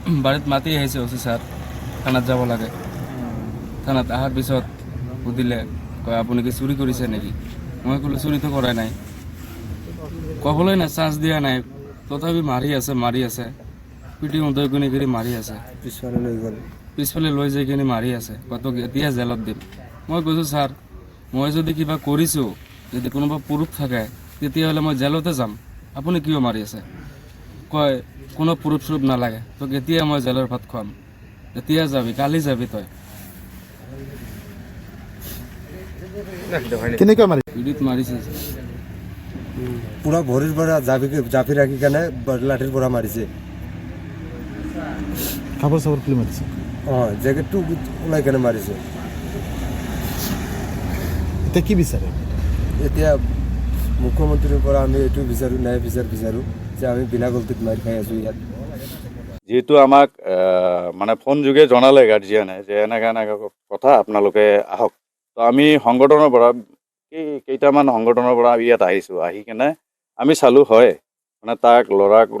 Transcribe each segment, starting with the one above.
বাৰীত মাতি আহিছে অচি ছাৰ থানাত যাব লাগে থানাত অহাৰ পিছত সুধিলে কয় আপুনি কি চুৰি কৰিছে নেকি মই ক'লো চুৰিটো কৰা নাই ক'বলৈ নাই চান্স দিয়া নাই তথাপি মাৰি আছে পিটি উদয় গুণি কৰি মাৰি আছে পিছফালে লৈ যাই কিনে মাৰি আছে কত এতিয়া জেলত দিম মই কৈছোঁ ছাৰ মই যদি কিবা কৰিছোঁ যদি কোনোবা পুৰুষ থাকে তেতিয়াহ'লে মই জেলতে যাম আপুনি কিয় মাৰি আছে কয় কোনো পুৰুষ চুৰুপ নালাগে তোক এতিয়া মই জেলৰ ভাত খুৱাম এতিয়া যাবি কালি যাবি তই কেনেকৈ মাৰি পিডিত মাৰিছে পুৰা ভৰিৰ পৰা জাপি ৰাখি কেনে লাঠিৰ পৰা মাৰিছে কাপোৰ চাপোৰ খুলি মাৰিছে অঁ জেকেটটো ওলাই কেনে মাৰিছে এতিয়া কি বিচাৰে এতিয়া মুখ্যমন্ত্ৰীৰ পৰা আমি এইটো বিচাৰোঁ ন্যায় বিচাৰোঁ যে আমি বিনা গলতিত মাৰি খাই আছোঁ ইয়াত যিহেতু আমাক মানে ফোন যোগে জনালে গাৰ্জিয়ানে যে এনেকৈ কথা আপোনালোকে আহক তো আমি সংগঠনৰ পৰা কেইটামান সংগঠনৰ পৰা ইয়াত আহিছোঁ আহি কেনে আমি চালোঁ হয় মানে তাক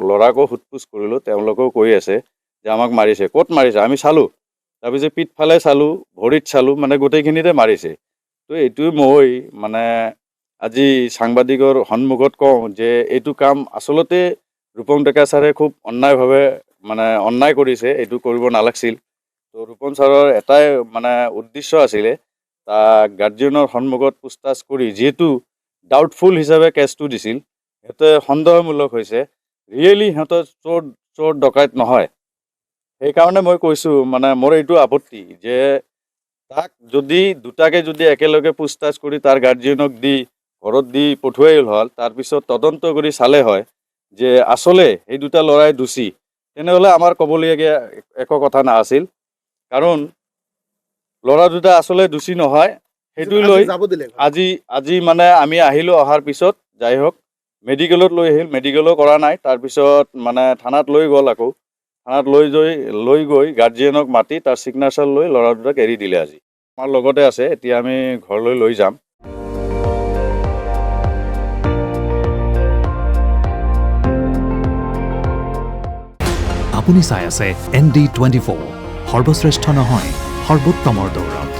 ল'ৰাকো সোধ-পোছ কৰিলোঁ তেওঁলোকেও কৈ আছে যে আমাক মাৰিছে ক'ত মাৰিছে আমি চালোঁ তাৰপিছত পিঠফালে চালোঁ ভৰিত চালোঁ মানে গোটেইখিনিতে মাৰিছে তো এইটোৱে মই মানে আজি সাংবাদিকৰ সন্মুখত কওঁ যে এইটো কাম আচলতে ৰূপম ডেকা ছাৰে খুব অন্যায়ভাৱে মানে অন্যায় কৰিছে এইটো কৰিব নালাগিছিল তো ৰূপম ছাৰৰ এটাই মানে উদ্দেশ্য আছিলে তাক গাৰ্জিয়নৰ সন্মুখত পুছতাছ কৰি যিহেতু ডাউটফুল হিচাপে কেছটো দিছিল সিহঁতে সন্দেহমূলক হৈছে ৰিয়েলি সিহঁতৰ চোৰ ডকাইত নহয় সেইকাৰণে মই কৈছোঁ মানে মোৰ এইটো আপত্তি যে তাক যদি দুটাকে যদি একেলগে পুছতাছ কৰি তাৰ গাৰ্জিয়নক দি ঘৰত দি পঠুৱাই হ'ল তাৰপিছত তদন্ত কৰি চালে হয় যে আচলে এই দুটা ল'ৰাই দোষী তেনেহ'লে আমাৰ ক'বলগীয়া একো কথা নাছিল কাৰণ ল'ৰা দুটা আচলে দোষী নহয় সেইটো লৈ আজি মানে আমি আহিলোঁ অহাৰ পিছত যাই হওক মেডিকেলত লৈ আহিল মেডিকেলো কৰা নাই তাৰপিছত মানে থানাত লৈ গ'ল আকৌ থানাত লৈ গৈ গাৰ্জিয়নক মাতি তাৰ ছিগনেচাৰ লৈ ল'ৰা দুটাক এৰি দিলে আজি আমাৰ লগতে আছে এতিয়া আমি ঘৰলৈ লৈ যাম আপুনি চাই আছে ND24 সৰ্বশ্ৰেষ্ঠ নহয় সৰ্বোত্তমৰ দৌৰত